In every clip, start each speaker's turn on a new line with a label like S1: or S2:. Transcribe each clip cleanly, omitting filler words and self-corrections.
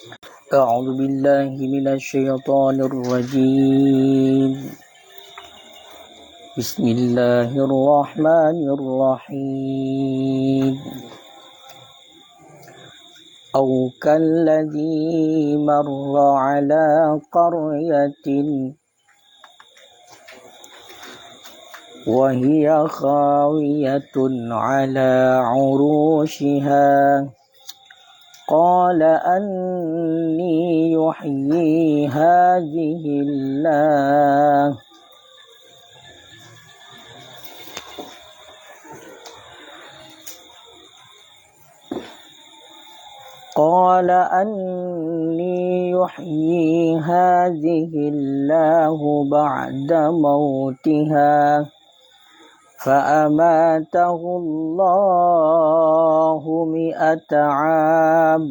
S1: أعوذ بالله من الشيطان الرجيم بسم الله الرحمن الرحيم أو كالذي مر على قرية وهي خاوية على عروشها قال أني يحيي هذه الله بعد موتها فأماته الله 100 عام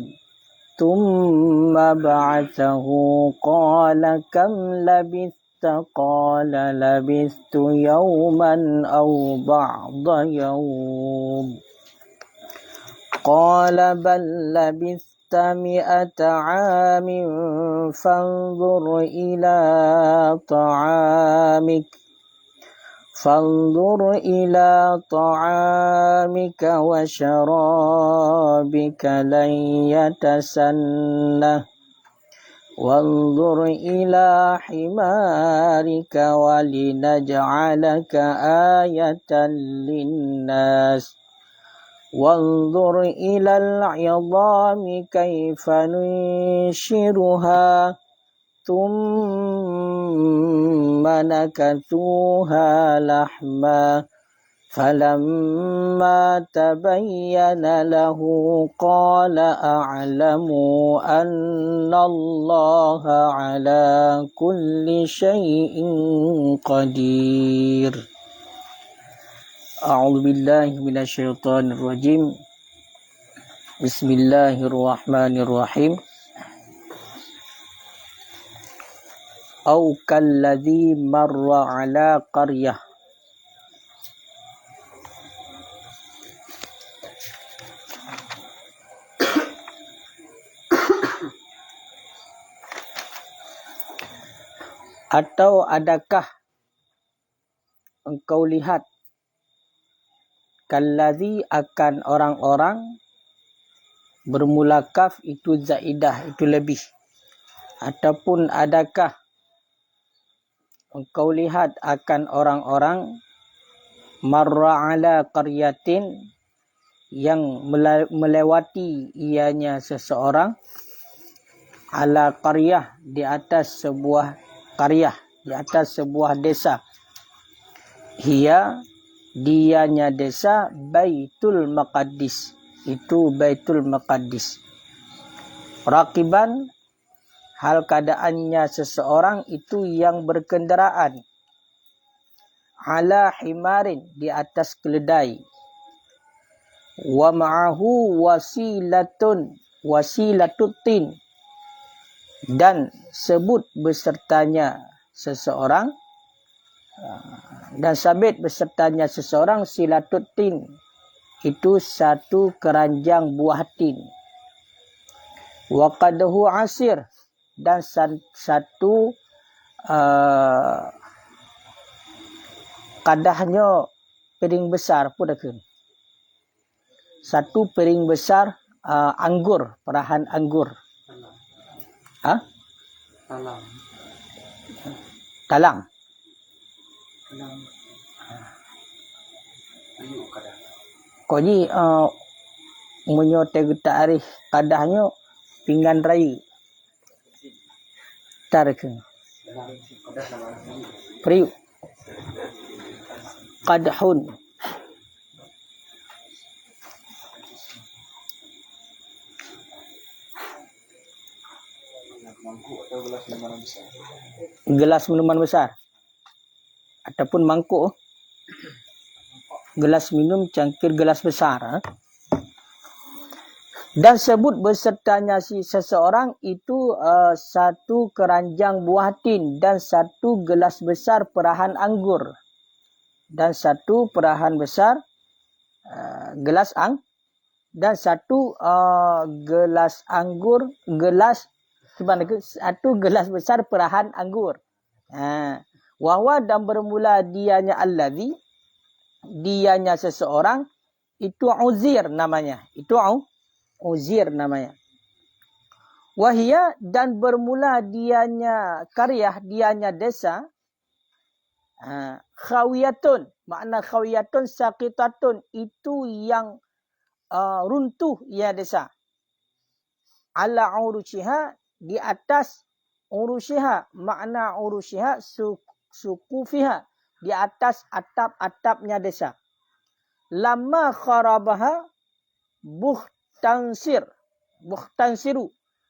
S1: ثم بعثه قال كم لبثت قال لبثت يوما أو بعض يوم قال بل لبثت 100 عام فانظر إلى طعامك وشرابك لن يتسنه وانظر إلى حمارك ولنجعلك آية للناس وانظر إلى العظام كيف ننشرها ثم نكثوها لحما فلما تبين له قال أعلم أن الله على كل شيء قدير. أعوذ بالله من الشيطان الرجيم بسم الله الرحمن الرحيم أو كالذي مر على قرية atau adakah engkau lihat kalladzi akan orang-orang bermula kaf itu zaidah itu lebih, ataupun adakah engkau lihat akan orang-orang marra ala qaryatin yang melewati ianya seseorang ala qaryah di atas sebuah qaryah, di atas sebuah desa, dianya desa Baitul Maqdis, itu Baitul Maqdis. Raqiban, hal keadaannya seseorang itu yang berkendaraan, ala himarin, di atas keledai, wa ma'ahu wasilatutin, dan sebut besertanya seseorang silatutin, itu satu keranjang buah tin, wa qadahu asir, dan satu kadahnya piring besar pudakeun, satu piring besar anggur, perahan anggur. Talang. Koji munyo teh taarif kadahnya pinggan rayu. Tarekeun. Priu. Qadhun. Gelas minuman besar ataupun mangkuk, gelas minum cangkir gelas besar. Dan sebut besertanya si seseorang itu satu keranjang buah tin dan satu gelas besar perahan anggur dan satu perahan besar gelas dan satu gelas anggur, satu gelas besar perahan anggur. Wahwa dan bermula dianya alladhi, dianya seseorang, itu Uzair namanya. Itu Uzair namanya. Wahia dan bermula dianya karyah, dianya desa. Khawiyatun, makna khawiyatun saqitatun, itu yang runtuh ia desa. Ala urushiha, di atas urushiha, makna urushiha sukufiha, di atas atap-atapnya desa. Lama kharabaha buhtansiru,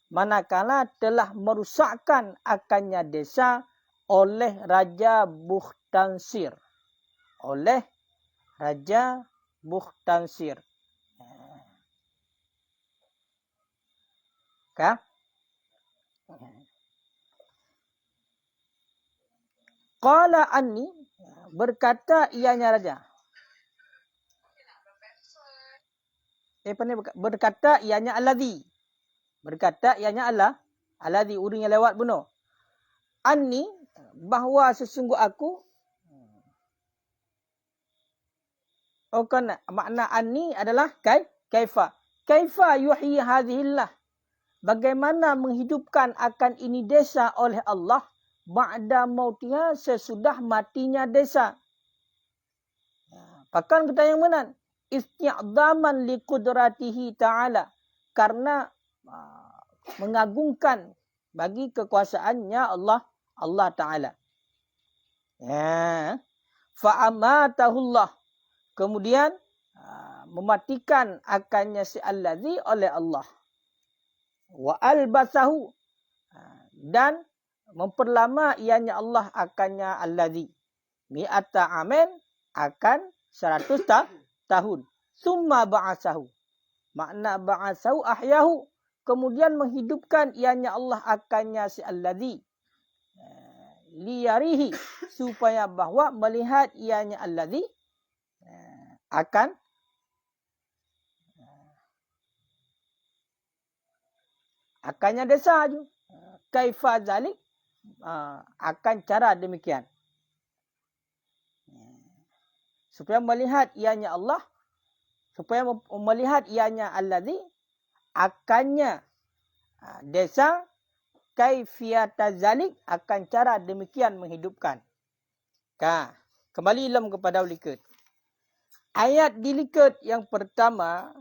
S1: manakala telah merusakkan akannya desa oleh Raja Bukhtansir. Oleh Raja Bukhtansir. Kah? Qala anni, berkata ianya raja. Berkata ianya alladhi. Berkata ianya alladhi, urang yang lewat bunuh. Anni, bahawa sesungguh aku. Makna anni adalah kaifa. Kaifa yuhyi hadhillah. Bagaimana menghidupkan akan ini desa oleh Allah ba'da mautiha, sesudah matinya desa. Pakan kita yang menan. Isti'adhaman liqudratihi ta'ala. Karena mengagungkan bagi kekuasaannya Allah Ta'ala. Fa'amatahullah. Kemudian mematikan akannya si alladhi oleh Allah. Wa albasahu, dan memperlama ianya Allah akannya alladhi. Mi'ata amen, akan 100 tahun. Summa ba'asahu. Makna ba'asahu ahyahu. Kemudian menghidupkan ianya Allah akannya si alladhi. Liyarihi, supaya bahwa melihat ianya alladhi akannya desa ju. Kaifa zalik, akan cara demikian. Supaya melihat ianya Allah, supaya melihat ianya alladhi, akannya desa, kaifiyata zalik, akan cara demikian menghidupkan. Kembali ilam kepada ulikat. Ayat dilikat yang pertama,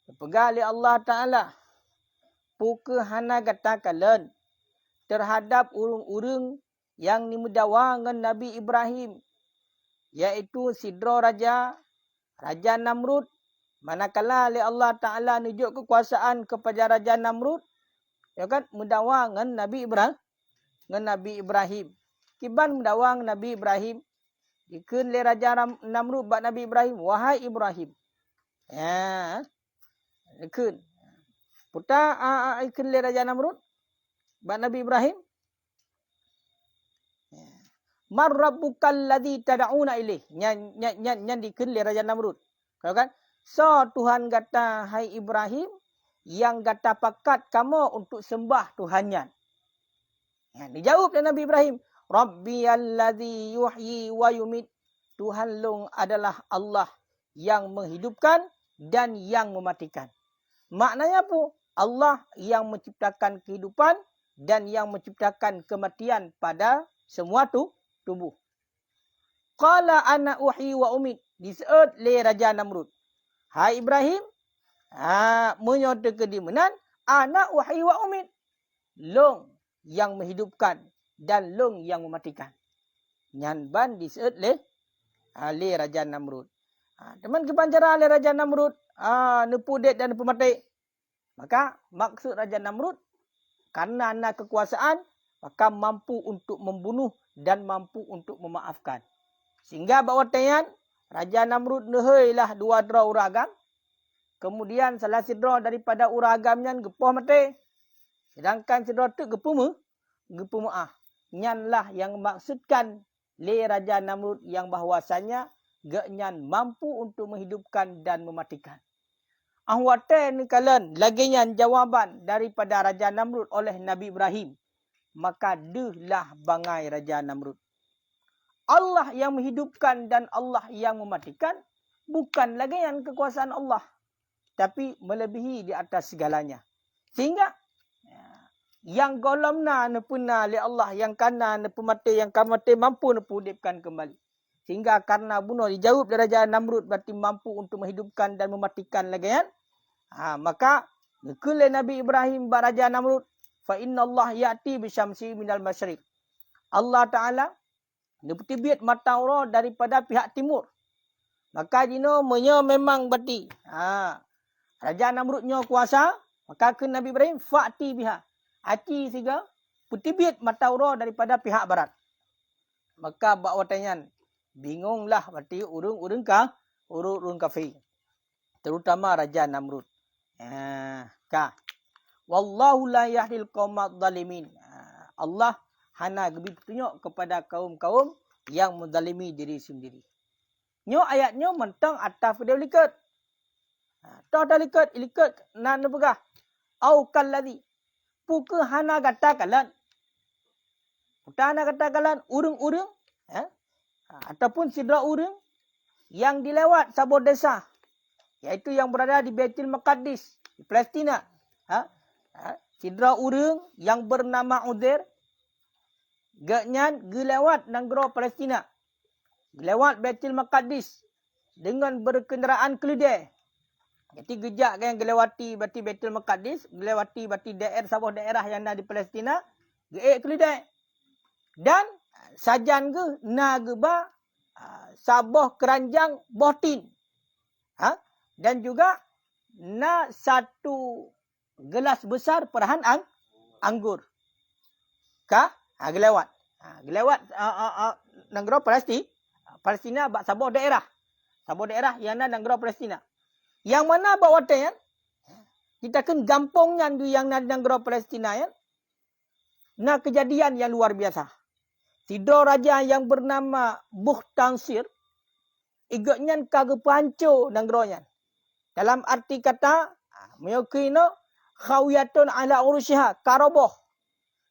S1: dipegang oleh Allah Ta'ala. Puka hana katakan terhadap urung-urung yang nimudawangan Nabi Ibrahim, yaitu Sidro Raja Namrud. Manakala oleh Allah Ta'ala nunjuk kekuasaan kepada Raja Namrud, ya kan, mudawangan Nabi Ibrahim. Kiban mudawang Nabi Ibrahim, dikun le Raja Namrud bak Nabi Ibrahim, wahai Ibrahim. Dikun. Puta ikun le Raja Namrud bak Nabi Ibrahim. Mar rabbukal ladzi tad'una ilaih. Nyan dikun le Raja Namrud. Kalau kan, so Tuhan kata hai Ibrahim, yang kata pakat kamu untuk sembah Tuhannya. Dijawab oleh Nabi Ibrahim, Rabbiyalladzi yuhyi wa yumit. Tuhan long adalah Allah yang menghidupkan dan yang mematikan. Maknanya apa? Allah yang menciptakan kehidupan dan yang menciptakan kematian pada semua tubuh. Qala ana uhyi wa umit. Disebut le Raja Namrud. Hai Ibrahim, menyatakan di menan, ana uhyi wa umit. Long yang menghidupkan dan long yang mematikan. Nyanban disebut le Raja Namrud. Teman kepancara le Raja Namrud, nepu det dan nepu mati. Maka maksud Raja Namrud, karena anak kekuasaan, maka mampu untuk membunuh dan mampu untuk memaafkan. Sehingga bahawa tayan, Raja Namrud nehailah 2 draw uragam. Kemudian salah sidra daripada uragamnya gepoh mati. Sedangkan sidra tu gepuh maaf. Nyanlah yang maksudkan le Raja Namrud yang bahawasanya genyan mampu untuk menghidupkan dan mematikan. Ahwate ni kalan laginya jawaban daripada Raja Namrud oleh Nabi Ibrahim. Maka dehlah bangai Raja Namrud. Allah yang menghidupkan dan Allah yang mematikan bukan lagian kekuasaan Allah, tapi melebihi di atas segalanya. Sehingga yang golamna nepuna li Allah, yang kana nepumate, yang kamate mampu nepudipkan kembali. Sehingga karena bunuh dijawab dari Raja Namrud berarti mampu untuk menghidupkan dan mematikan lagian. Maka nekule Nabi Ibrahim ba Raja Namrud, fa inna Allah ya'ti bisyamsi minal masyriq. Allah Ta'ala neputibit matahura daripada pihak timur. Maka jino menyo memang berarti Raja Namrudnya kuasa, maka ke Nabi Ibrahim fa'ti biha. Aci siga putibit matahura daripada pihak barat. Maka bak watanyan bingunglah berarti urung-urung kafir. Terutama Raja Namrud. Wallahu la yahdil qaumadz zalimin. Allah hana gebi petunjuk kepada kaum-kaum yang menzalimi diri sendiri. Nyo ayatnya mentang ataf dia likat. Tah likat nan begah. Au kallazi. Puka hana katakan. Utana katakan urung-urung ataupun sidra urung yang dilewat sabur desa, iaitu yang berada di Baitul Maqdis, di Palestina. Sidra urung yang bernama Uzair genyan gelewat negara Palestina, gelewat Baitul Maqdis dengan berkenderaan keledai. Jadi gejak yang gelewati berarti Baitul Maqdis, gelewati berarti sebuah daerah yang ada di Palestina, geek keledai. Dan sajan ke nageba sabah keranjang botin. Dan juga na satu gelas besar perahan anggur. Gelewat. Gelewat negara Palestina bak sabah daerah. Sabah daerah yang ada negara Palestina. Yang mana bawa ten kita kan gampongnya yang ada negara Palestina ya. Nah kejadian yang luar biasa. Tidur raja yang bernama Bukhtansir igaknya kagak panco negaranya. Dalam arti kata meyakino khawiyatun ala urushiha karoboh.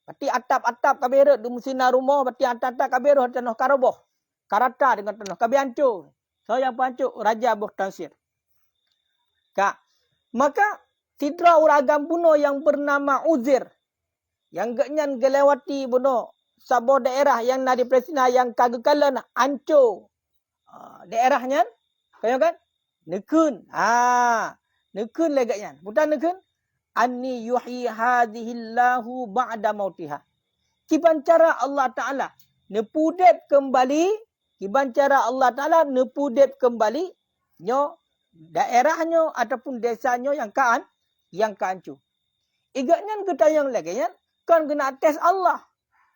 S1: Berarti atap-atap kaberet di musina rumah berarti atap-atap kaberet tanah karoboh. Karata dengan tanah kabianco. So yang panco Raja Bukhtansir. Maka tidra uragam buno yang bernama Uzair yang genyan gelewati buno sabah daerah yang ada di Palestina yang kagekalan anco daerahnya kaya kan nekun nekun legaknya bukan nekun anni yuhyi hadhillahu ba'da mautiha. Kiban cara Allah Taala nepudep kembali, kiban cara Allah Taala nepudep kembali nyo daerahnya ataupun desanya yang keancu. Igaknya kita yang lagian kan kena tes Allah.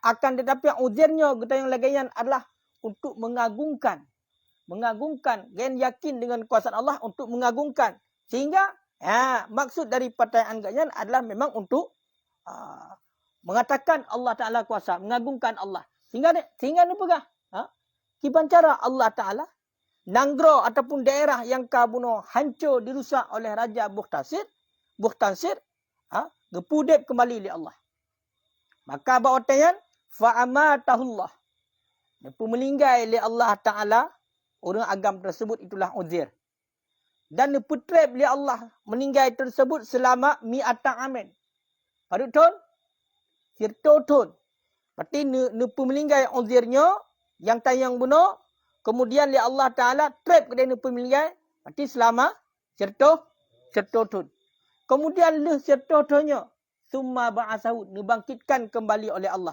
S1: Akan tetapi yang ujarnya kita yang lagian adalah untuk mengagungkan, gen yakin dengan kuasa Allah untuk mengagungkan. Sehingga maksud dari pertanyaan gaknya adalah memang untuk mengatakan Allah Taala kuasa, mengagungkan Allah. Sehingga ni pegah. Kiban cara Allah Taala Nanggro ataupun daerah yang kabuno hancur dirusak oleh Raja Bukhtansir, gepudep kembali oleh Allah. Maka bawatayan fa'amatahullah. Nepu meninggal oleh Allah Ta'ala orang agam tersebut itulah Uzair. Dan nepu trap oleh Allah meninggal tersebut selama mi'ata amin. Paduk ton? Sirto ton. Berarti nepu meninggal Uzairnya yang tayang bunuh. Kemudian li Allah Ta'ala trap ke dia pemilihan. Berarti selama serto tun. Kemudian le serto tunnya. Summa ba'asahu. Dibangkitkan kembali oleh Allah.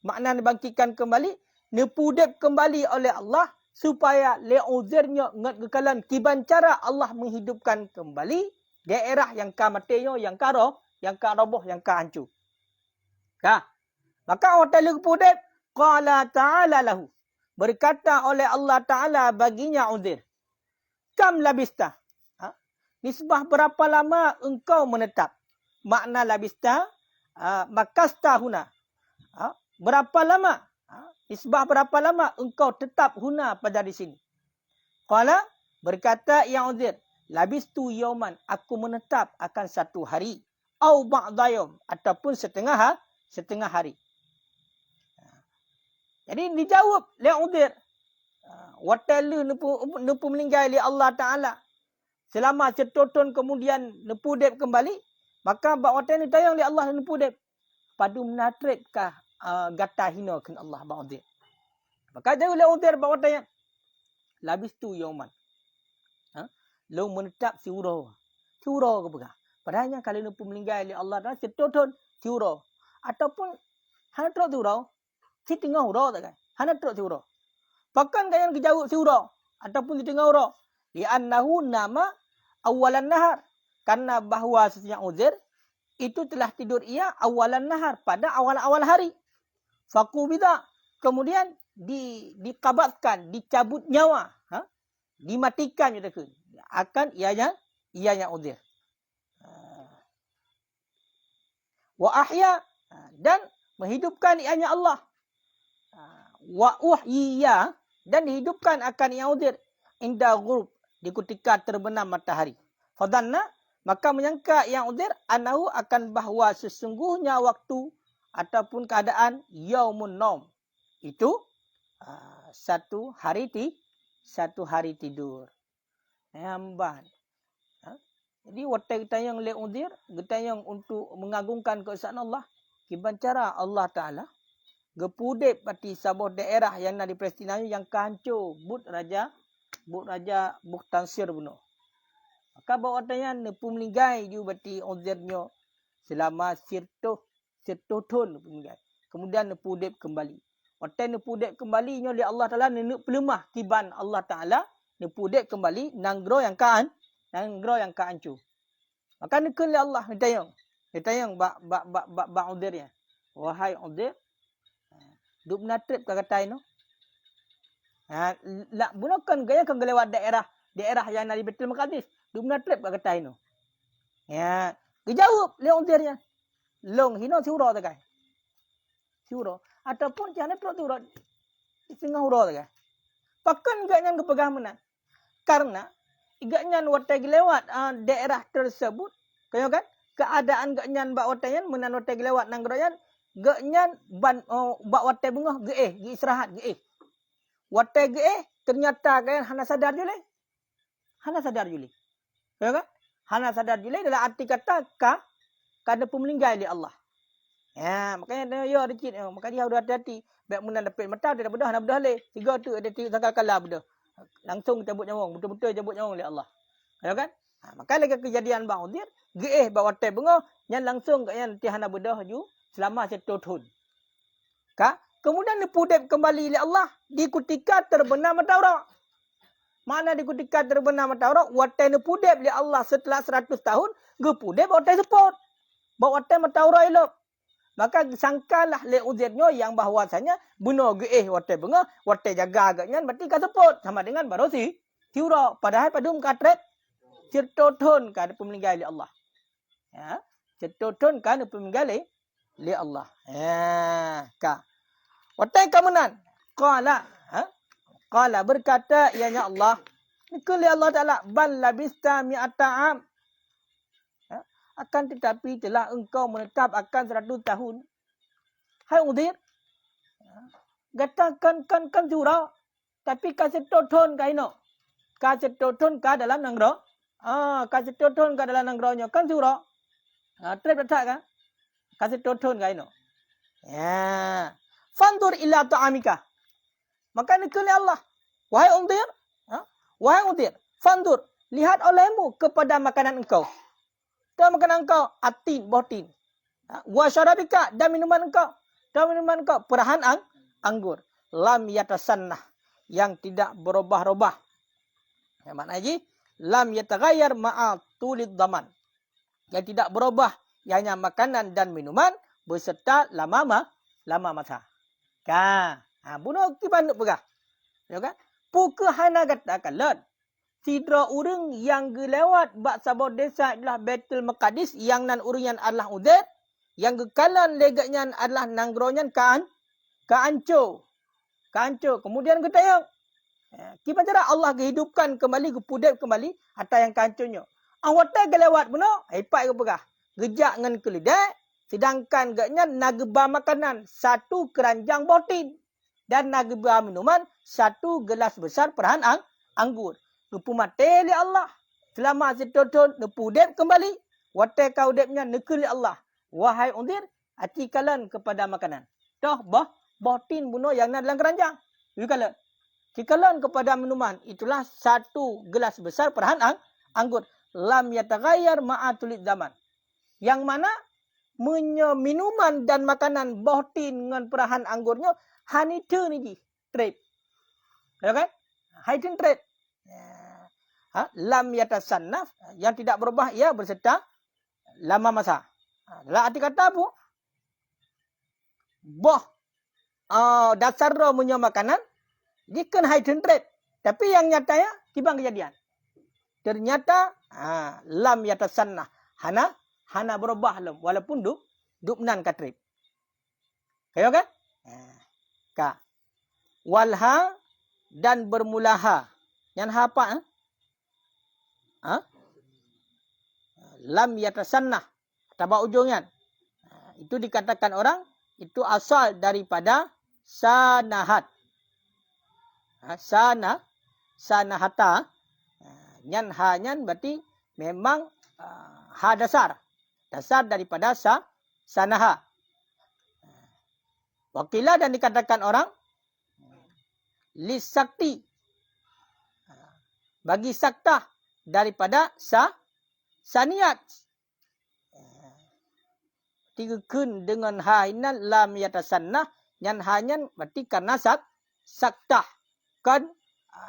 S1: Makna dibangkitkan kembali. Nepudep kembali oleh Allah. Supaya le uzirnya ngat kekalan. Kiban cara Allah menghidupkan kembali. Daerah yang kamatenya. Yang karoboh. Yang kahancur. Maka orang ta'ala kepudep. Qala ta'ala lahu. Berkata oleh Allah Ta'ala baginya Uzair. Kam labista. Nisbah berapa lama engkau menetap. Makna labista. Makasta huna. Berapa lama. Nisbah berapa lama engkau tetap huna pada di sini. Qala berkata ya Uzair. Labistu yauman, aku menetap akan satu hari. Au ba'da yaum, ataupun setengah hari. Jadi dijawab le udir. Watalu nepu meninggal li Allah Taala. Selama setotun kemudian nepu dep kembali, maka bak watai ni tayang li Allah nepu dep. Padu menatripkah gata hina kan Allah bak udir. Maka jauh le udir bak watai. Labistu yauman. Lu menetap siuro. Siuro ke pegah. Padahalnya kalau nepu meninggal li Allah Taala setotun siuro. Ataupun hana trok siuro. Si tengah hurau tak kan? Hana truk si hurau. Bahkan kaya kejauh si hurau. Ataupun di tengah hurau. Li'annahu nama awalan nahar. Karena bahawa sesungguhnya Uzair itu telah tidur ia awalan nahar. Pada awal-awal hari. Faku bida. Kemudian dikabatkan, dicabut nyawa. Dimatikan. Akan ianya Uzair. Wa ahya. Dan menghidupkan ianya Allah. Wa uhyiya, dan dihidupkan akan yang Uzair inda ghurub, di ketika terbenam matahari. Fadanna, maka menyangka yang Uzair anahu akan bahawa sesungguhnya waktu ataupun keadaan yaumun naum, itu satu hari tidur. Hamban. Jadi waktu kita yang le Uzair, kita yang untuk mengagungkan keesaan Allah, kiban cara Allah Taala gepudep pati sabuh daerah yang nak diprestinanya yang kahancur but raja Bukhtansir bunuh. Maka bawa tanya nepu meninggal ju bati Uzairnya selama sirtotun meninggal. Kemudian nepu dep kembali. Waktu nepu dep kembalinya oleh Allah Taala nenek pelemah kiban Allah Taala nepu dep kembali nanggro yang kahancur. Maka nekun oleh Allah ditayang ba Uzairnya. Wahai Uzair, duk natrip ka katai no. La bunakan gaya kan lewat daerah yang dari Baitul Maqdis. Duk natrip ka katai no. Ya, dijawab le Uzairnya. Long hino siuro ta kai. Siuro ataupun jana pro siuro singah uro ta kai. Pakan gaknya kepegah menan. Karena gaknya watai lewat daerah tersebut, kaya kan? Keadaan gaknya bak wataian menan watai lewat nanggroyan gaknya bak watai bengah ge istirahat ge. Watai ge ternyata kan hana sadar jule. Ya kan? Hana sadar jule dalam arti kata kada meninggal di Allah. Ya, makanya dia dikit maka dia harus hati-hati. Baik menan dapat mata dia bedah hana bedah le. Tiga tu ada tiga kala bedah. Langsung cabut nyawang, betul-betul cabut nyawang oleh Allah. Ya kan? Maka lagi kejadian bang Uzair ge bak watai bengah yang langsung kan hana bedah ju selama satu tahun. Kemudian dipudep kembali oleh Allah di ketika terbenam matahari. Mana di ketika terbenam matahari, watai dipudep oleh Allah setelah 100 tahun, gepudep watai sepot. Bawa watai matahari elok. Maka sangkalah le Uzairnya yang bahawasanya benar ge watai benga, watai jaga agaknya berarti ka sepot sama dengan baru tiura. Padahal padum katret certotun ka meninggal oleh Allah. Ya, certotun ka meninggal li Allah. Watai kamunan. Qala berkata ianya Allah. Nikuli Allah Ta'ala. Bal labista mi'ata'am. Akan tetapi telah engkau menetap akan 100 tahun. Hai Uzair. Katakan kan jura. Tapi kasih toton ka ino. Kasih toton ka dalam nanggro. Kasih toton ka dalam nanggronya. Kan jura. Trip letak kan. Kasih toton ka ino. Ya. Fandur ila ta'amika. Maka nikuli Allah. Wahai Uzair. Wahai Uzair. Fandur. Lihat olehmu kepada makanan engkau. Dan makanan engkau. Atin. Botin. Wa syarabika. Dan minuman engkau. Perahan anggur. Lam yatasannah. Yang tidak berubah-ubah. Yang mana lagi? Lam yataghayyar ma'a tulid zaman. Yang tidak berubah. Hanya makanan dan minuman. Beserta lama masa. Bunuh kiban nak pegah. Ya kan? Puka hana katakan lan. Sidra urang yang gelewat bak sabor desa adalah Baitul Maqdis yang nan urungan adalah Uzair, yang gekalan legaknya adalah nanggronya kaanco. Kemudian ketayang Kiban cara Allah kehidupkan kembali, kepudep kembali, atau yang kancunnya. Awatnya kelewat pun, hebat ke pegah. Gejak dengan keledai, sedangkan gaknya nageba makanan, satu keranjang botin. Dan nageba minuman, satu gelas besar perahan anggur. Nupu mati li Allah. Selama setotun, nupu udep kembali. Watai kau udepnya nekeli Allah. Wahai undir, atikalan kepada makanan. Toh, botin bunuh yang nak dalam keranjang. Yukalan. Cikalan kepada minuman, itulah satu gelas besar perahan anggur. Lam yataghayyar ma'atulid zaman. Yang mana minuman dan makanan botin dengan perahan anggurnya hanita ni trade. Ya kan? Hidden trade. Lam yatasannaf, yang tidak berubah ia berserta lama masa. Dalam arti kata apa? Dasar roh punya makanan dia kan hidden trade. Tapi yang nyatanya kibang kejadian. Ternyata lam yatasannah. Hana berubah lam walaupun dupnan katrib. Kayo kan? Ka. Walha dan bermulaha. Yang apa? Lam yatasannah. Tabak ujungnya. Itu dikatakan orang itu asal daripada sanahat. Sanahata. Nyan hanyan berarti memang ha dasar. Dasar daripada sanaha. Wakilah dan dikatakan orang lisakti. Bagi saktah daripada saniat. Tiga kun dengan hainan lam yatasannah. Nyan hanyan berarti karena saktah. Kan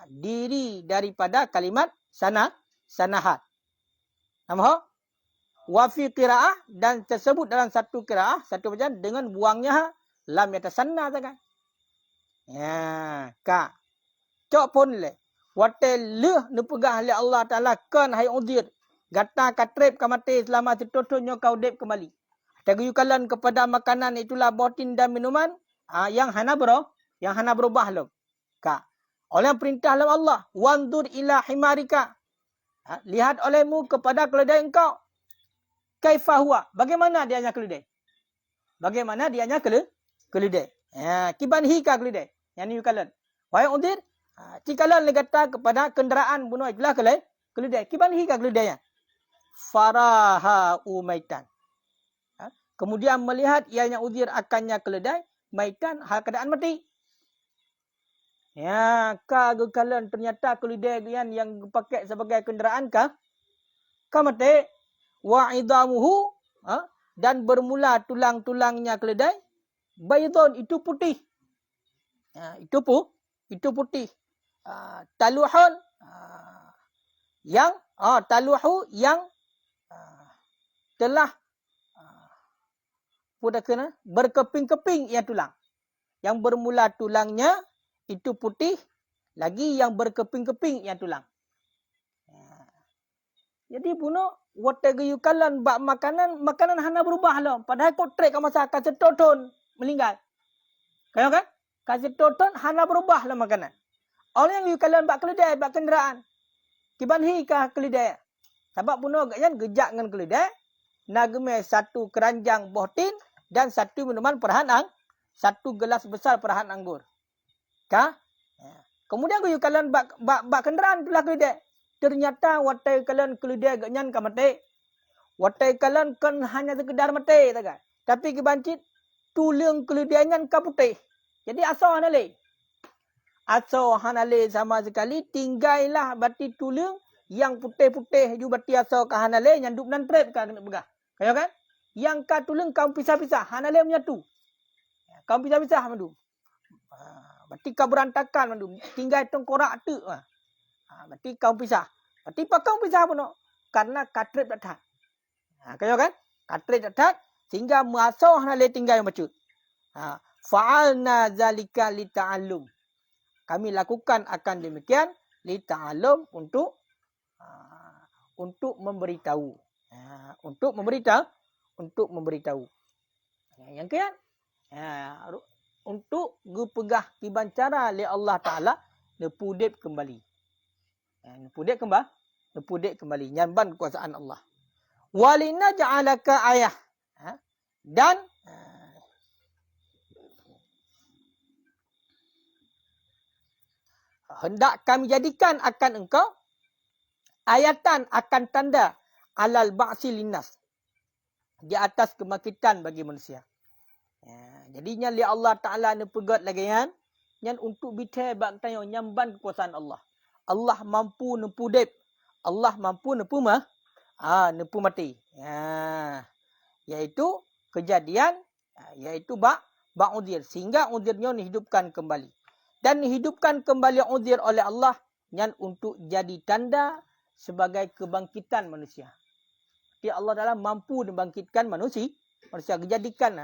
S1: diri daripada kalimat sanahat. Nampak? Wa fi qiraah dan tersebut dalam satu qiraah, satu bacaan dengan buangnya lam yatasanna kan. Ya, ka. Cok pun le. Watel leh nepegah oleh Allah Taala kan hai udir. Gata katrep kamate selama setotnya kau dep kembali. Tagayukalan kepada makanan itulah botin dan minuman yang hana berubah lo. Ka. Oleh perintah Allah, wandur ila himarika. Lihat olehmu kepada keledai engkau. Kaifa huwa? Bagaimana dianya keledai? Bagaimana dianya keledai? Kiban hika keledai. Yang ni yukalan. Wahai undir, cikalan legata kepada kenderaan bunuh itulah keledai. Kiban hika keledainya. Faraha umaitan. Kemudian melihat ianya udir akannya keledai, maitan hal keadaan mati. Ya, kagakalan ternyata keledai yang dipakai sebagai kenderaan kah? Kamate wa idamuhu dan bermula tulang-tulangnya keledai baydun itu putih. Itu putih. Taluhun yang taluhu yang telah berkeping-keping ia tulang. Yang bermula tulangnya itu putih, lagi yang berkeping-keping yang tulang. Jadi puno watagayukalan bak makanan hana berubah lah. Padahal kau trek masa kasetoton meninggal. Kayo kan? Kasetoton hana berubah lah makanan. Orang yang yukalan bak keledai, bak kenderaan. Kibanhi kah keledai? Sebab puno agaknya gejak dengan keledai. Nagme satu keranjang bohtin dan satu minuman perahan satu gelas besar perahan anggur. Kah? Kemudian aku yukalan bak kenderaan itulah keledai. Ternyata watai kalian keledai agak nyan ka mati. Watai kalian kan hanya sekedar mati tak? Tapi kebancit tulang keledai nyan ka putih. Jadi asal hanale. Asal hanale sama sekali tinggailah berarti tulang yang putih-putih ju berarti asal ka hanale yang duk nan trep ka kena begah. Kayo kan? Yang ka tulang kau pisah-pisah, hanale menyatu. Kau pisah-pisah mandu. Berarti kau berantakan mandu. Tinggal tengkorak tu. Berarti kau pisah. Berarti pak kau pisah pun karena katrip tak. Kayo kan? Katrip tak sehingga masau hanale tinggal yang bacut. Fa'alna zalika li ta'allum. Kami lakukan akan demikian li ta'allum untuk memberitahu. Untuk memberitahu. Yang kean untuk gupegah kiban cara oleh Allah Taala nepudip kembali. Nepudip kembali. Nyanban kekuasaan Allah. Walina ja'alaka ayah. Dan hendak kami jadikan akan engkau ayatan, akan tanda alal ba'si linnas, di atas kebangkitan bagi manusia. Jadinya li Allah Ta'ala ni pegat lagi kan, yang untuk bitai bak tanya nyamban kekuasaan Allah. Allah mampu nepudip, Allah mampu nepu mati. Iaitu kejadian, iaitu bak uzir, sehingga uzirnya dihidupkan kembali. Dan dihidupkan kembali uzir oleh Allah yang untuk jadi tanda sebagai kebangkitan manusia. Jadi Allah Taala mampu membangkitkan manusia. Dijadikan,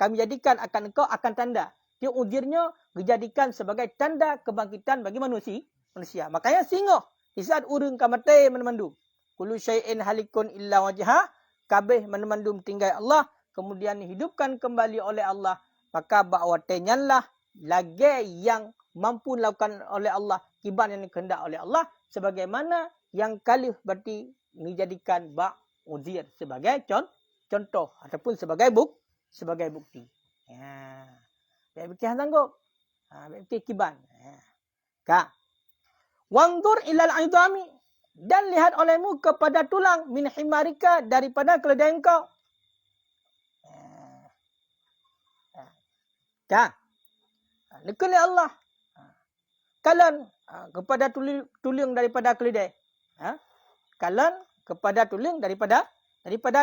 S1: kami jadikan akan engkau akan tanda. Dia uzirnya dijadikan sebagai tanda kebangkitan bagi manusia. Makanya singoh di saat urang kamate menemandu. Kullu syai'in halikun illa wajha, kabeh menemandum tinggal Allah, kemudian dihidupkan kembali oleh Allah. Maka ba'watenya lah lagi yang mampu dilakukan oleh Allah, kiban yang dikehendak oleh Allah, sebagaimana yang kali berarti dijadikan uzir sebagai contoh ataupun sebagai bukti. Baik fikir sanggup. Baik fikir kiban. Wanzur ilal aidami, dan lihat olehmu kepada tulang min himarika, daripada keledai engkau. Nekali Allah. Kalian kepada tulang daripada keledai. Kalian kepada tulang daripada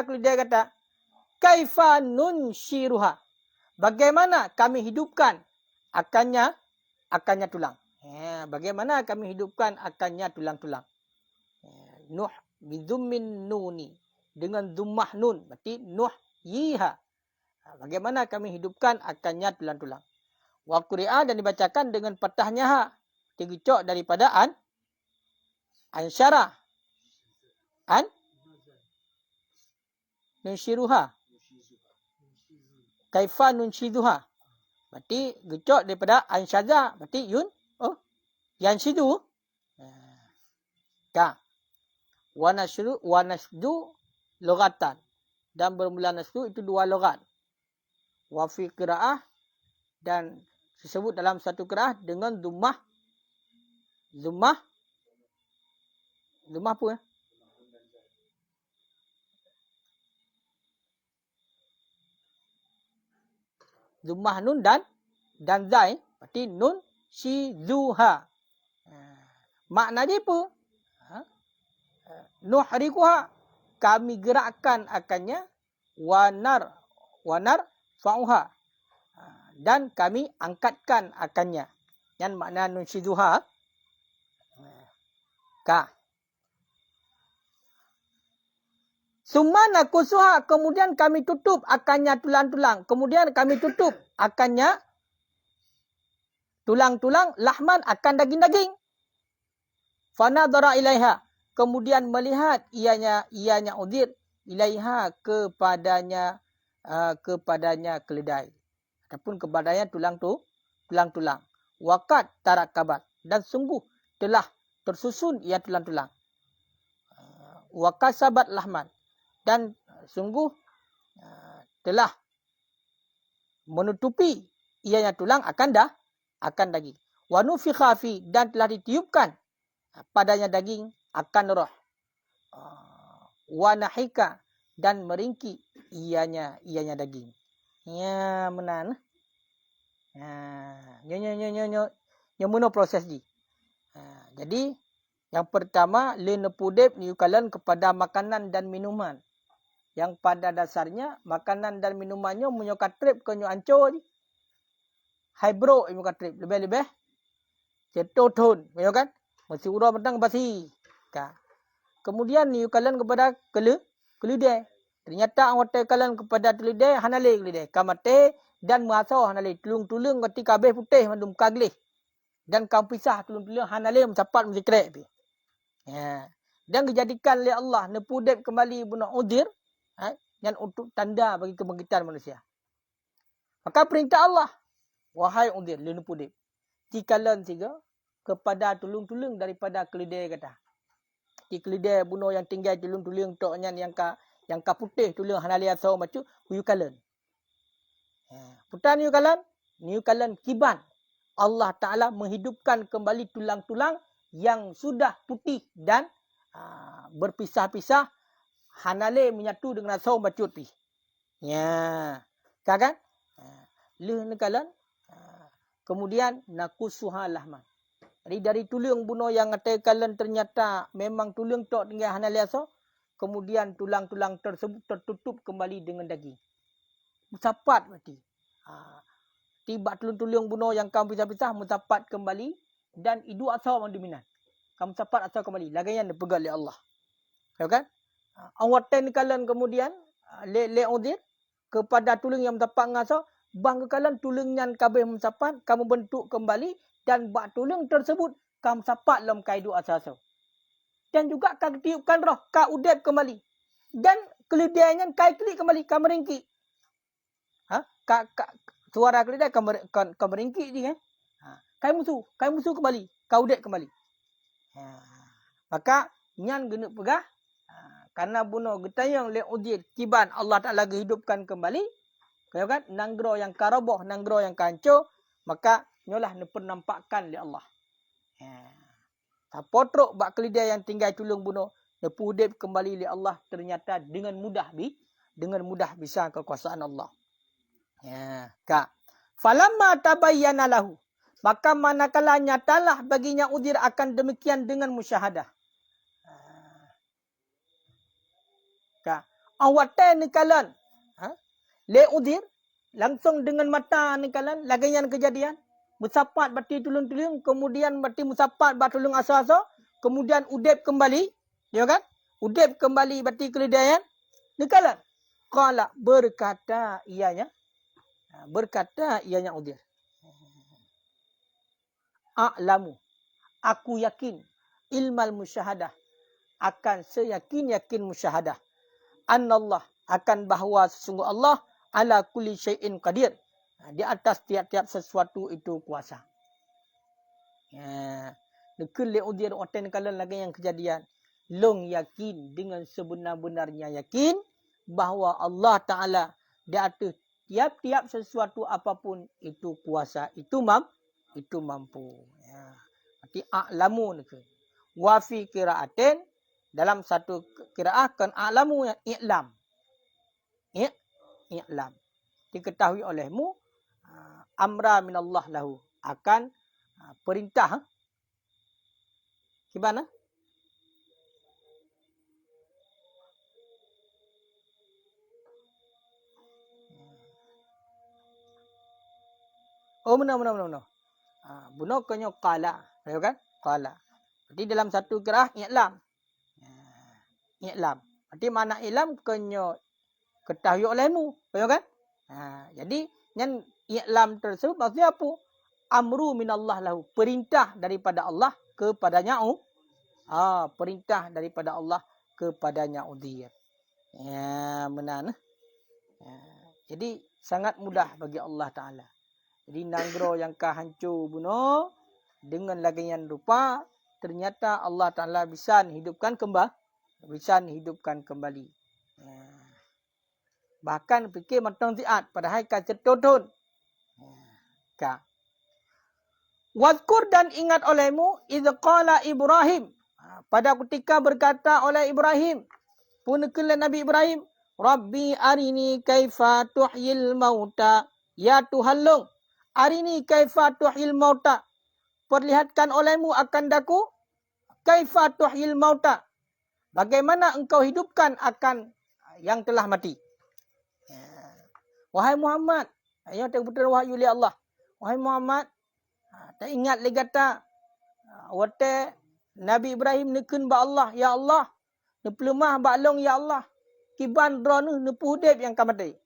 S1: keledai kata, kaifa nunshiruha. Bagaimana kami hidupkan akannya tulang. Bagaimana kami hidupkan akannya tulang-tulang. Nuh bidhummin nuni, dengan dhammah nun, berarti nuh yiha. Bagaimana kami hidupkan akannya tulang-tulang. Wa quri'a, dan dibacakan dengan patahnya ha. Digecok daripada ansyara. Nunshiruha. Kaifa nunshiduha. Berarti gecok daripada ansyaza. Berarti yanshidu. Wa nasdu logatan. Dan bermula nasdu itu 2 logat. Wa fi qira'ah, dan disebut dalam satu qira'ah dengan dhammah apa ya? Dhammah nun dan zai, berarti nun shizuha. Makna dia apa? Nuhrikuha, kami gerakkan akannya, wanar fa'uha, dan kami angkatkan akannya. Yang makna nunshizuha. Summa nakusuha, kemudian kami tutup akannya tulang-tulang. Kemudian kami tutup akannya tulang-tulang, lahman, akan daging-daging. Fanadhara ilaiha, kemudian melihat ianya uzir, ilaiha, kepadanya keledai, ataupun kepadanya tulang-tulang. Waqad tarakabat, dan sungguh telah tersusun ia tulang-tulang. Waqasabat lahman, dan sungguh telah menutupi ianya tulang akan daging. Wa nufikha fi, dan telah ditiupkan padanya daging akan roh. Wa nahika, dan meringki ianya daging. Ya menan. Nyo proses ni. Jadi yang pertama, lenepudep niukalan kepada makanan dan minuman. Yang pada dasarnya makanan dan minumannya menyokatrip ke nyo ancur. Hybro nyo katrip lebih-lebih cetoton, betul kan? Masih urang petang basi. Kemudian niukalan kepada keledai. Ternyata anggota kalian kepada keledai hanale keledai. Kamate dan merasa hanale tulung-tulung ketika habis putih mandum kaglih. Dan kaum pisah tulung-tulung hanale mencapat menzikrek. Dan dijadikan oleh Allah nepudep kembali buna udir, yang untuk tanda bagi kebangkitan manusia. Maka perintah Allah, wahai udir, nepudep. Jikalan tiga, kepada tulung-tulung daripada keledai kata. Di keledai bunuh yang tinggal tulung-tulung toknya yang ka putih tulung hanalia sau macu New Kalan. Putar New Kalan kiban. Allah Ta'ala menghidupkan kembali tulang-tulang yang sudah putih dan berpisah-pisah. Hanale menyatu dengan sau macut pi. Ya. Kan? Leh nekalan. Kemudian nakusuha lahman. Jadi dari tulung bunuh yang ngatakan ternyata memang tulung tok tinggal hanale so. Kemudian tulang-tulang tersebut tertutup kembali dengan daging. Musapat berarti. Tiba tulung-tulung bunuh yang kamu pisah-pisah musapat kembali dan idu asal manduminan. Kamu sapat asal kembali. Lagaian dipegang oleh Allah. Ya kan? Awatan kalan kemudian le udir kepada tulung yang mendapat ngasa bang kalan tulungnya kabeh mensapat kamu bentuk kembali dan bak tulung tersebut kamu sapat dalam kaidu asal. Dan juga kau tiupkan roh kau udap kembali dan keledainya kai klik kembali kamu ringki. Suara keledai kamu ringki ni kan? Kai musuh kembali kau udap kembali. Maka nyan genuk pegah karena bunuh getayang le udir kiban Allah Ta'ala hidupkan kembali. Kaya kan? Nanggro yang karoboh, nanggro yang kanco. Maka nyolah penampakkan oleh Allah. Potrok bak kelidai yang tinggal tulung bunuh. Nepudip kembali oleh Allah. Ternyata dengan mudah bisa kekuasaan Allah. Falamma tabayyana lahu. Maka manakala nyatalah baginya udir akan demikian dengan musyahadah. Awatan nikalan. Le udir. Langsung dengan mata nikalan. Lagaian kejadian. Musapat bati tulung-tulung. Kemudian bati musapat bat tulung asa-asa. Kemudian udep kembali. Ya kan? Udep kembali bati keledayan. Nikalan. Qala berkata ianya. Berkata ianya udir. A'lamu. Aku yakin. Ilmal musyahadah. Akan seyakin-yakin musyahadah. Annallah akan bahawa sesungguh Allah ala kulli syai'in qadir. Di atas tiap-tiap sesuatu itu kuasa. Nekul le udir oten kalan lagi yang kejadian. Long yakin dengan sebenar-benarnya yakin bahawa Allah Ta'ala di atas tiap-tiap sesuatu apapun itu kuasa. Itu mampu. Berarti a'lamu nekul. Wa fi qira'atin. Dalam satu qiraah kan a'lamu yang i'lam. I'lam. Diketahui olehmu amra minallah lahu. Akan perintah. Gimana? Oh benar. Bunuh kenyo qala. Ya kan? Qala. Jadi dalam satu qiraah i'lam. I'lam. Berarti mana i'lam kenyo ketahui olehmu. Ya kan? Jadi yang i'lam tersebut maksudnya apa? Amru minallah lahu. Perintah daripada Allah kepadanya. Perintah daripada Allah kepadanya udir. Ya, benar. Jadi sangat mudah bagi Allah Ta'ala. Jadi nanggro yang hancur bunuh dengan lagian rupa ternyata Allah Ta'ala bisa hidupkan kembali. Bahkan fikir matang ziat padahal kajet totun. Wazkur dan ingat olehmu idh qala Ibrahim. Pada ketika berkata oleh Ibrahim. Punakala Nabi Ibrahim. Rabbi arini kaifa tuhyil mauta. Ya Tuhanlong. Arini kaifa tuhyil mauta. Perlihatkan olehmu akan daku. Kaifa tuhyil mauta. Bagaimana engkau hidupkan akan yang telah mati. Wahai Muhammad. Ayat yang betul wahyu oleh Allah. Wahai Muhammad. Tak ingat lagi kata. Wate Nabi Ibrahim nekun ba Allah. Ya Allah. Neplemah ba long ya Allah. Kiban dronu nepuhudib yang kamati.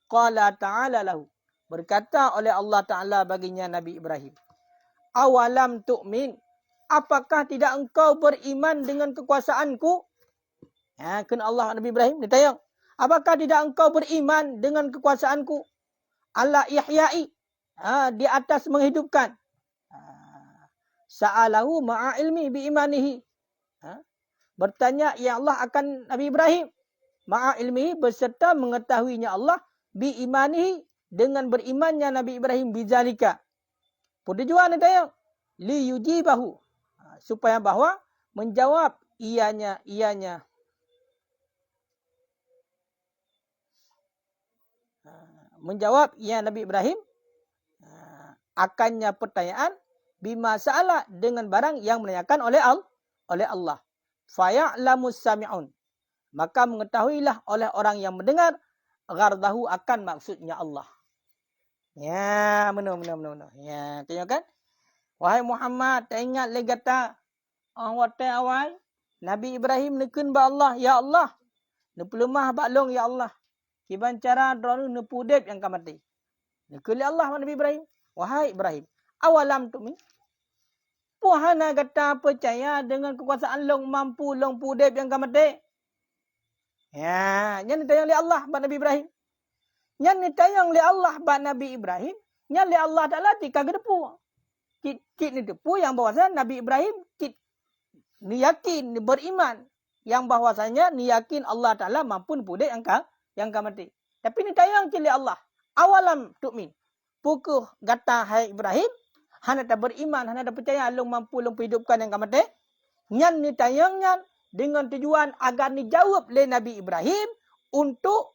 S1: Qala ta'ala lahu. Berkata oleh Allah Ta'ala baginya Nabi Ibrahim. Awalam tu'min. Apakah tidak engkau beriman dengan kekuasaanku? Kena Allah Nabi Ibrahim. Dia tanya. Apakah tidak engkau beriman dengan kekuasaanku? Ala ihyai. Di atas menghidupkan. Sa'alahu ma'a ilmi bi imanihi. Bertanya ya Allah akan Nabi Ibrahim. Ma'a ilmihi beserta mengetahuinya Allah bi imanihi dengan berimannya Nabi Ibrahim bizalika. Tujuan dia li yujibahu supaya bahwa menjawab ianya menjawab ia Nabi Ibrahim akannya pertanyaan bima sa'ala dengan barang yang menanyakan oleh Allah. Faya'lamus sami'un. Maka mengetahuilah oleh orang yang mendengar ghardahu akan maksudnya Allah. Ya, benar. Ya, tengok kan? Wahai Muhammad, tak ingat lagi kata awal Nabi Ibrahim nekun ba Allah, ya Allah. Nepu lemah baklong ya Allah. Kiban cara dronu nepu dep yang kamati. Nekun Allah Nabi Ibrahim. Wahai Ibrahim, awalam tu'min. Puhana kata percaya dengan kekuasaan long mampu long pudep yang kamati. Ya, yang ditayang oleh Allah pada Nabi Ibrahim. Yang ditayang oleh Allah pada Nabi Ibrahim. Yang oleh Allah Ta'ala tika kedepu. Kit ni depu yang bahwasanya Nabi Ibrahim ni yakin, ni beriman. Yang bahwasanya ni yakin Allah Ta'ala mampu pudep yang kamati. Tapi ni tayang oleh Allah. Awalam tu'min. Pukuh kata hai Ibrahim. Hana tak beriman, hana tak percaya long mampu long hidupkan yang kamati. Yang ni tayangnya dengan tujuan agar dijawab oleh Nabi Ibrahim untuk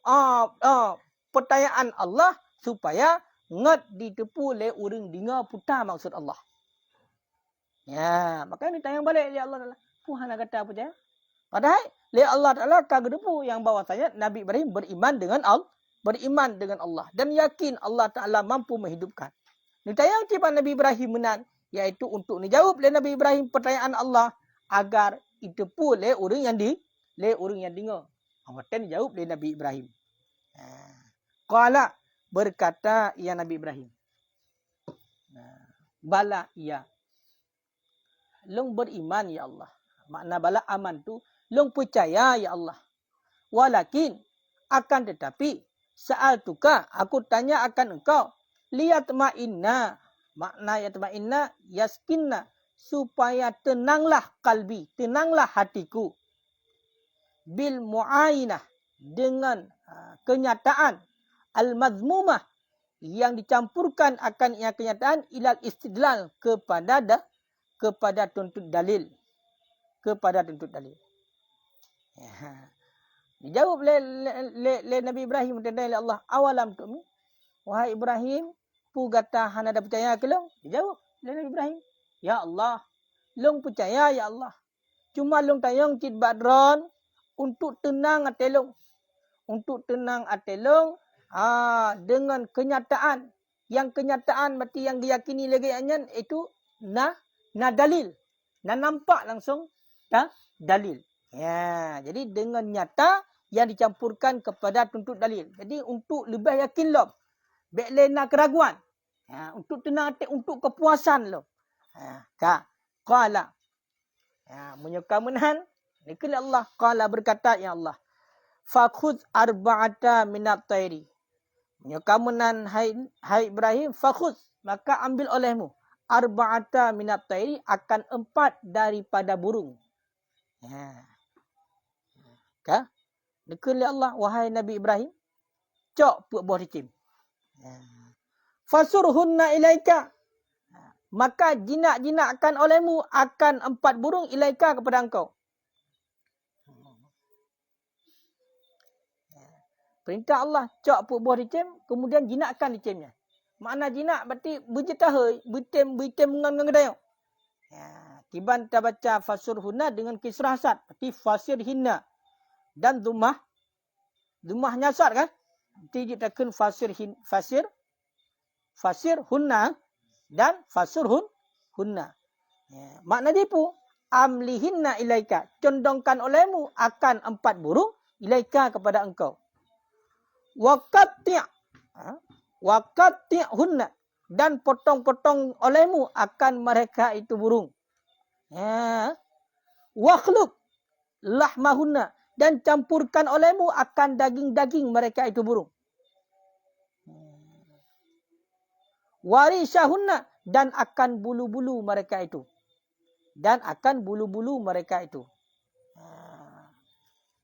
S1: pertanyaan Allah supaya ngat ditepu oleh orang dengar putar maksud Allah. Ya, maka ni tayang balik oleh Allah Taala. Puhana kata percaya. Padahal oleh Allah Taala kagak depu yang bahwasanya Nabi Ibrahim beriman dengan Allah dan yakin Allah Taala mampu menghidupkan. Ni tayang kepada Nabi Ibrahim menan iaitu untuk dijawab oleh Nabi Ibrahim pertanyaan Allah agar itu pun le orang yang dengar. Awatan dijawab oleh Nabi Ibrahim. Qala berkata ya Nabi Ibrahim. Bala ya. Long beriman ya Allah. Makna bala aman tu long percaya ya Allah. Walakin akan tetapi sa'altuka aku tanya akan engkau liyatma'inna. Makna yatma'inna yaskinna. Supaya tenanglah kalbi, tenanglah hatiku. Bil mu'ainah. Dengan kenyataan. Al-mazmumah. Yang dicampurkan akan ia kenyataan ilal istidlal kepada tuntut dalil. Kepada tuntut dalil. Ya. Dijawab oleh Nabi Ibrahim oleh Allah. Awalam tu'min. Wahai Ibrahim. Pu kata hana ada percaya ke long? Dijawab oleh Nabi Ibrahim. Ya Allah, long percaya ya Allah. Cuma long tayang cit badron untuk tenang atelong. Untuk tenang atelong dengan kenyataan. Yang kenyataan berarti yang diyakini lagi anyan itu na dalil. Na nampak langsung dalil. Ya, jadi dengan nyata yang dicampurkan kepada tuntut dalil. Jadi untuk lebih yakin loh. Bekle na keraguan. Ya, untuk tenang untuk kepuasan loh. Qala. Menyuka menahan. Nikli Allah. Qala berkata ya Allah. Fakhud arba'ata minat tayri. Menyuka menahan hai Ibrahim. Fakhud. Maka ambil olehmu. Arba'ata minat tayri. Akan 4 daripada burung. Nikli Allah. Wahai Nabi Ibrahim. Cok buah ricim. Fasurhunna ilaika. Maka jinak-jinakkan olehmu akan 4 burung ilaika kepada engkau. Perintah Allah, cok buah ricim, kemudian jinakkan ricimnya. Makna jinak berarti berjetahai, bitim mengan-mengan. Kiban kita baca fasurhunna dengan kisrah sad. Berarti fasirhinna. Dan dumahnya sad kan? Berarti ditekan fasir hunna. Dan fasurhun hunna. Makna dia pun amlihinna ilaika. Condongkan olehmu akan 4 burung ilaika kepada engkau. Waqati' hunna. Dan potong-potong olehmu akan mereka itu burung. Wakhluk lahmahunna. Dan campurkan olehmu akan daging-daging mereka itu burung. Warisahunna. Dan akan bulu-bulu mereka itu. dan akan bulu-bulu mereka itu.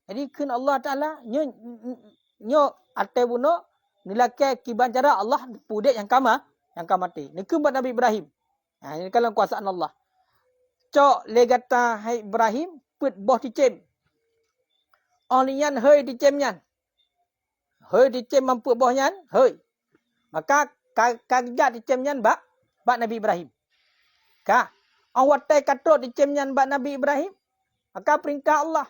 S1: Jadi kun Allah Taala nyo ate buno nilake kiban cara Allah pudek yang mati. Ni kun Nabi Ibrahim. Ini kalau kuasaan Allah. Cok legata hai Ibrahim put boh ticem. Onian hơi ticem nyan. Hơi ticem mampu boh nyan, hơi. Maka kagja ticem nyan ba Nabi Ibrahim. Ka awat tai katrot ticem nyan ba Nabi Ibrahim. Maka perintah Allah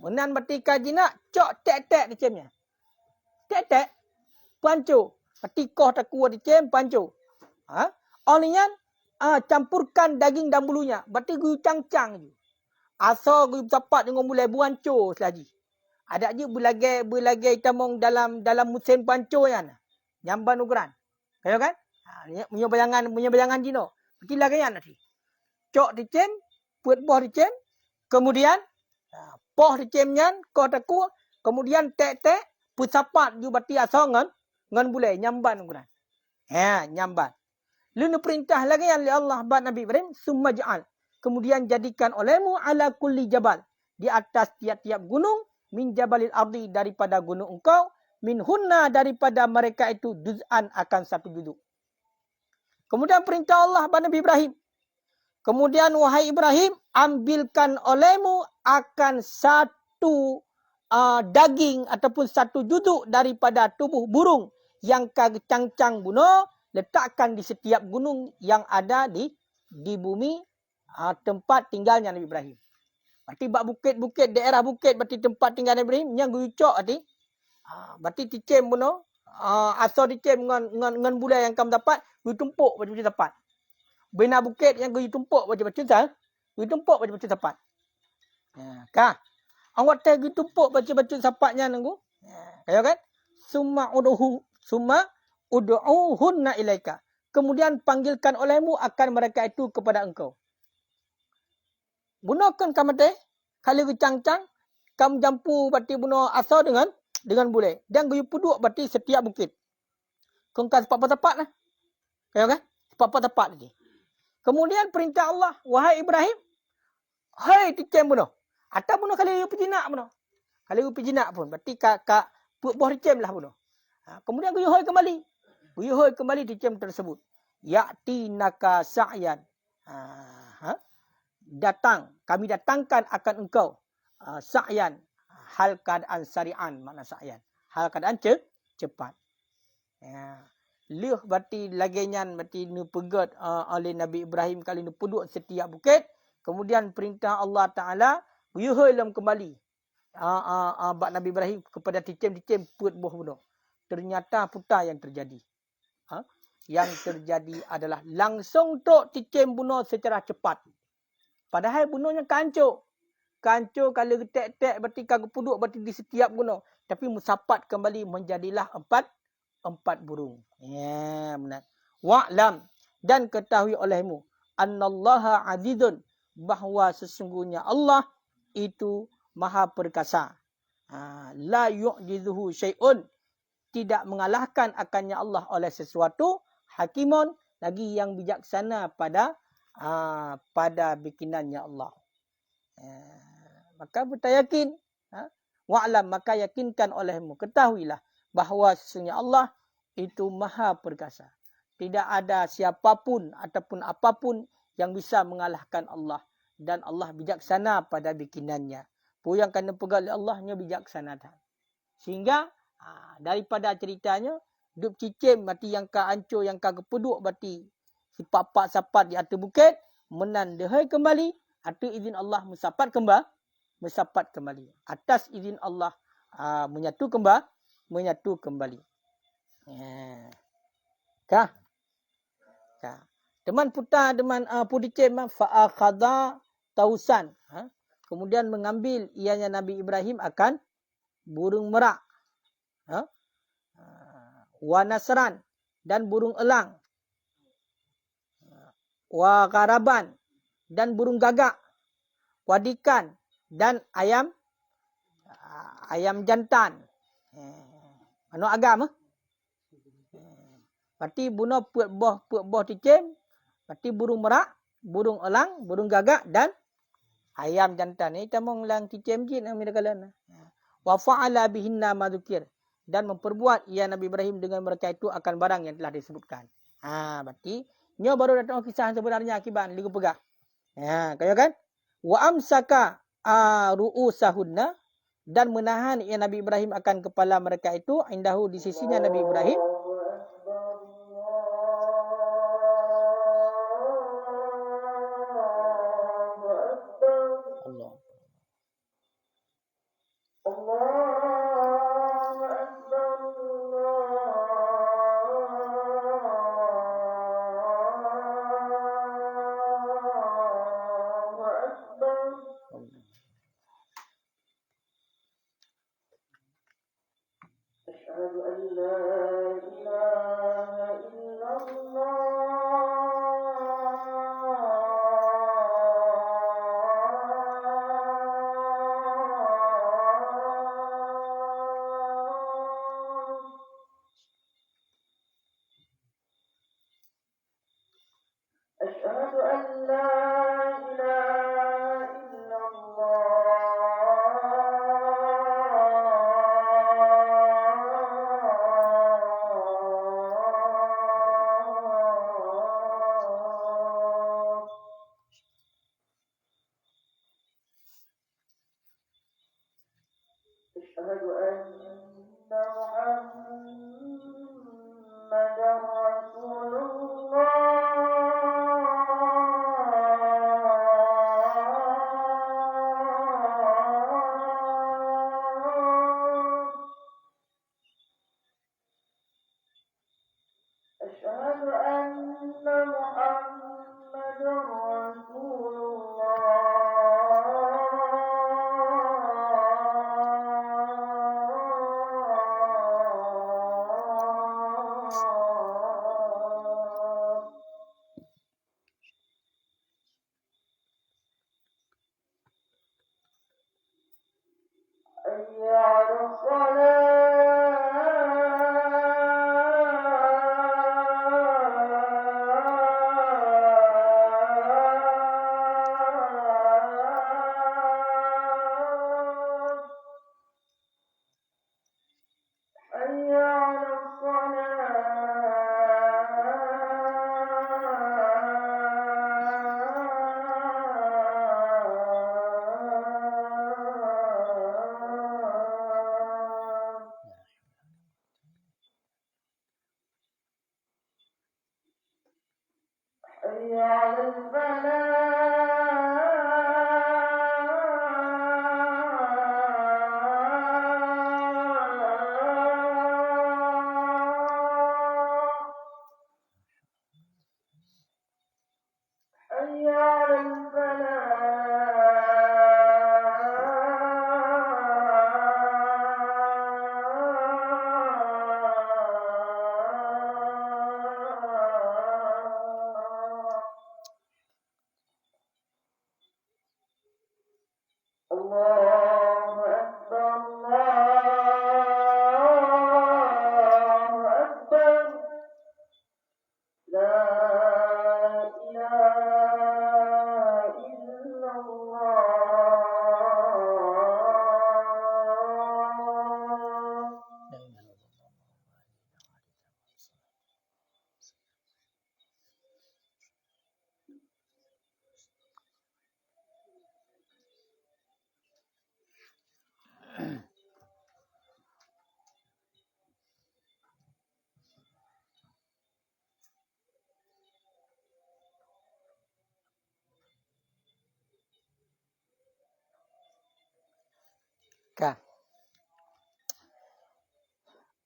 S1: menan mati kajina cok tek-tek ticemnya. Tek-tek pancu. Mati koh takua ticem pancu. Onian campurkan daging dan bulunya. Berarti gue cang-cang je. Asal gue dapat dengan mulai buanco selagi. Ada je berlagai tamong dalam musim panco yan. Nyamban ukuran. Kayo kan? Punya bayangan jino. Berarti lagaian nanti. Cok dicem, puat boh dicem, kemudian poh dicem nyan, koh takua, kemudian tek-tek, put sapat ju berarti asal ngan bulai nyamban ukuran. Nyamban. Lalu perintah lagi yang Allah buat Nabi Ibrahim, summa ja'al. Kemudian jadikan olehmu ala kulli jabal. Di atas tiap-tiap gunung, min jabalil ardi daripada gunung engkau, min hunna daripada mereka itu juz'an akan satu juzuk. Kemudian perintah Allah buat Nabi Ibrahim. Kemudian wahai Ibrahim, ambilkan olehmu akan satu daging ataupun satu juzuk daripada tubuh burung yang kagcang-cang bunuh, letakkan di setiap gunung yang ada di bumi tempat tinggalnya Nabi Ibrahim. Berarti bak bukit-bukit, daerah bukit berarti tempat tinggal Nabi Ibrahim yang gucok berarti. Berarti ticem buno asal ticem ngan bulai yang kamu dapat, gue tumpuk macam tepat. Bina bukit yang gue tumpuk macam sal, gue tumpuk macam tepat. Kah? Awak teh gue tumpuk macam sapatnya nunggu. Kayo kan? Summa ud'uhunna ilaika. Kemudian panggilkan olehmu akan mereka itu kepada engkau. Bunuhkan kamu teh, kali cang-cang, kamu jampu berarti bunuh asal dengan boleh. Dan guyup puduk berarti setiap bukit. Kongkan sepat-sepat lah. Kaya kan? Sepat-sepat tadi. Kemudian perintah Allah, wahai Ibrahim, hai ticem bunuh. Atau bunuh kali guyup jinak bunuh. Kali guyup jinak pun, berarti kak buah ticem lah bunuh. Kemudian guyup hai kembali. Guyuhoi kembali ticem tersebut. Ya'ti naka sa'yan. Kami datangkan akan engkau. Sa'yan. Hal keadaan sari'an. Makna sa'yan. Hal keadaan cepat. Lih berarti lagenyan berarti nu pegat oleh Nabi Ibrahim kali nu puduk setiap bukit. Kemudian perintah Allah Ta'ala. Guyuhoi lam kembali. Bak Nabi Ibrahim kepada ticem-ticem put buah bunuh. Ternyata putar yang terjadi. Yang terjadi adalah langsung tok ticem bunuh secara cepat. Padahal bunuhnya kancuk. Kancuk kalau tek-tek berarti kagak puduk berarti di setiap bunuh. Tapi musapat kembali menjadilah empat burung. Ya, benar. Wa'lam dan ketahui olehmu annallaha azizun bahawa sesungguhnya Allah itu maha perkasa. La yu'jizuhu syai'un. Tidak mengalahkan akannya Allah oleh sesuatu. Hakimun lagi yang bijaksana pada bikinannya Allah. Maka kita yakin. Wa'lam maka yakinkan olehmu. Ketahuilah bahawa sesungguhnya Allah itu maha perkasa. Tidak ada siapapun ataupun apapun yang bisa mengalahkan Allah. Dan Allah bijaksana pada bikinannya. Pun yang kena pegang oleh Allahnya bijaksana. Sehingga daripada ceritanya, duk cicim berarti yang ka ancur, yang ka kepeduk berarti si papak sapat di atas bukit, menan dehai kembali, atas izin Allah musapat kembali. Atas izin Allah menyatu kembali. Kah? Teman putar, teman pudicim fa'akhadha tausan. Kemudian mengambil ianya Nabi Ibrahim akan burung merak. Wa nasran dan burung elang. Wa garaban dan burung gagak. Wadikan dan ayam jantan. Anu agama? Berarti bunuh puak boh ticem. Berarti burung merak burung elang, burung gagak dan ayam jantan. Ini tamong lang kicem jin ang minakalan. Wa fa'ala bihinna ma dzukir, dan memperbuat ia Nabi Ibrahim dengan mereka itu akan barang yang telah disebutkan. Berarti nyo baru datang kisah sebenarnya akibat ligu pegah. Kaya kan? Wa amsaka ru'usahunna, dan menahan ia Nabi Ibrahim akan kepala mereka itu indahu di sisinya Nabi Ibrahim. Allah.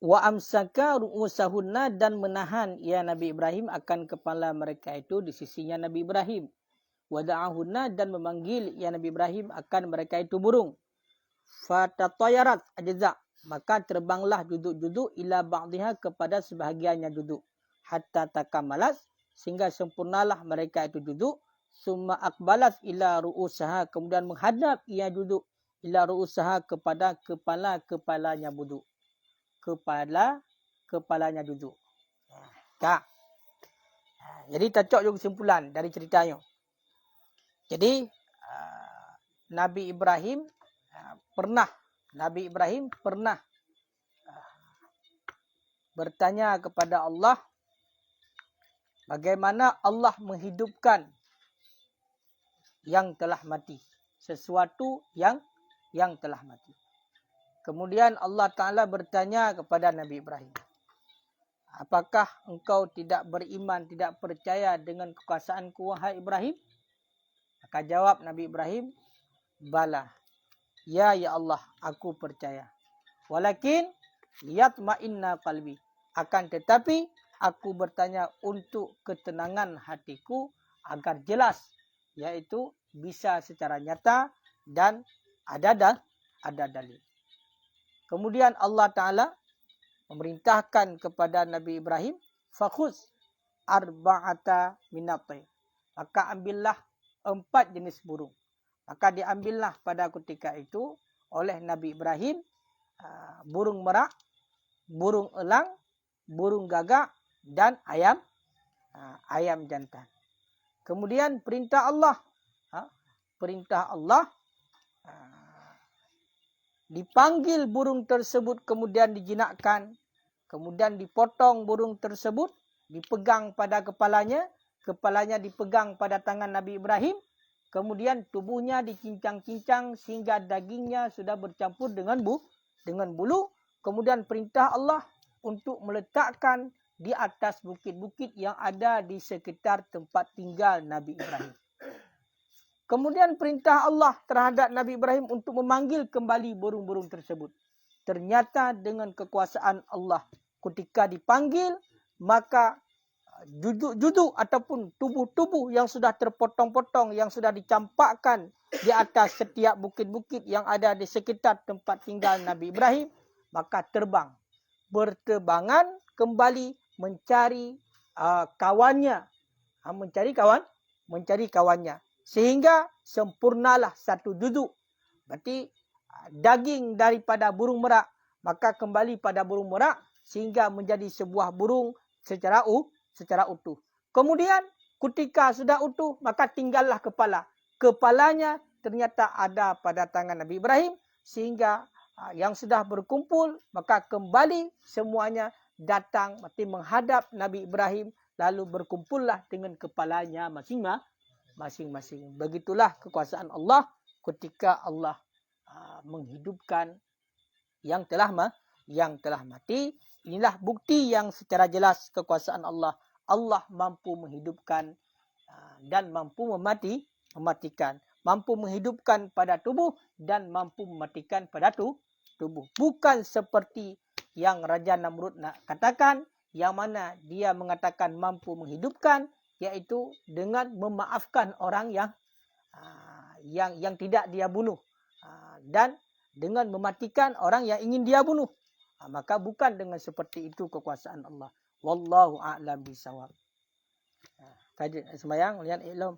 S1: Wa amsaka ru'usahunna, dan menahan ia Nabi Ibrahim akan kepala mereka itu di sisinya Nabi Ibrahim. Wa da'ahunna, dan memanggil ia Nabi Ibrahim akan mereka itu burung. Fatatayarat ajza, maka terbanglah duduk-duduk ila ba'dihha, kepada sebahagiannya duduk. Hatta takamalat, sehingga sempurnalah mereka itu duduk. Summa akbalat ila ru'usaha, kemudian menghadap ia duduk ila ru'usaha, kepada kepala-kepalanya duduk. Kepalanya duduk. Jadi tak cok juga kesimpulan dari ceritanya. Jadi Nabi Ibrahim pernah bertanya kepada Allah bagaimana Allah menghidupkan yang telah mati, sesuatu yang telah mati. Kemudian Allah Ta'ala bertanya kepada Nabi Ibrahim, apakah engkau tidak beriman, tidak percaya dengan kekuasaanku, wahai Ibrahim? Maka jawab Nabi Ibrahim, bala. Ya Allah, aku percaya. Walakin yatma'inna qalbi. Akan tetapi aku bertanya untuk ketenangan hatiku agar jelas, yaitu bisa secara nyata dan ada dalil. Kemudian Allah Ta'ala memerintahkan kepada Nabi Ibrahim, fakhuz arba'ata minatai. Maka ambillah 4 jenis burung. Maka diambillah pada ketika itu oleh Nabi Ibrahim burung merak, burung elang, burung gagak dan ayam jantan. Kemudian perintah Allah dipanggil burung tersebut, kemudian dijinakkan, kemudian dipotong burung tersebut, dipegang pada kepalanya dipegang pada tangan Nabi Ibrahim, kemudian tubuhnya dicincang-cincang sehingga dagingnya sudah bercampur dengan bulu. Kemudian perintah Allah untuk meletakkan di atas bukit-bukit yang ada di sekitar tempat tinggal Nabi Ibrahim. Kemudian perintah Allah terhadap Nabi Ibrahim untuk memanggil kembali burung-burung tersebut. Ternyata dengan kekuasaan Allah, ketika dipanggil, maka juduk-juduk ataupun tubuh-tubuh yang sudah terpotong-potong, yang sudah dicampakkan di atas setiap bukit-bukit yang ada di sekitar tempat tinggal Nabi Ibrahim, maka berterbangan kembali mencari kawannya, mencari kawannya. Sehingga sempurnalah satu duduk. Berarti daging daripada burung merak, maka kembali pada burung merak sehingga menjadi sebuah burung secara utuh. Kemudian ketika sudah utuh, maka tinggallah kepala. Kepalanya ternyata ada pada tangan Nabi Ibrahim, sehingga yang sudah berkumpul, maka kembali semuanya datang berarti menghadap Nabi Ibrahim, lalu berkumpullah dengan kepalanya masing-masing. Begitulah kekuasaan Allah ketika Allah menghidupkan yang telah mati. Inilah bukti yang secara jelas kekuasaan Allah. Allah mampu menghidupkan dan mampu mematikan. Mampu menghidupkan pada tubuh dan mampu mematikan pada tubuh. Bukan seperti yang Raja Namrud nak katakan, yang mana dia mengatakan mampu menghidupkan, yaitu dengan memaafkan orang yang tidak dia bunuh, dan dengan mematikan orang yang ingin dia bunuh. Maka bukan dengan seperti itu kekuasaan Allah. Wallahu a'lam bishawab. Kajian sembahyang lihat ilmu.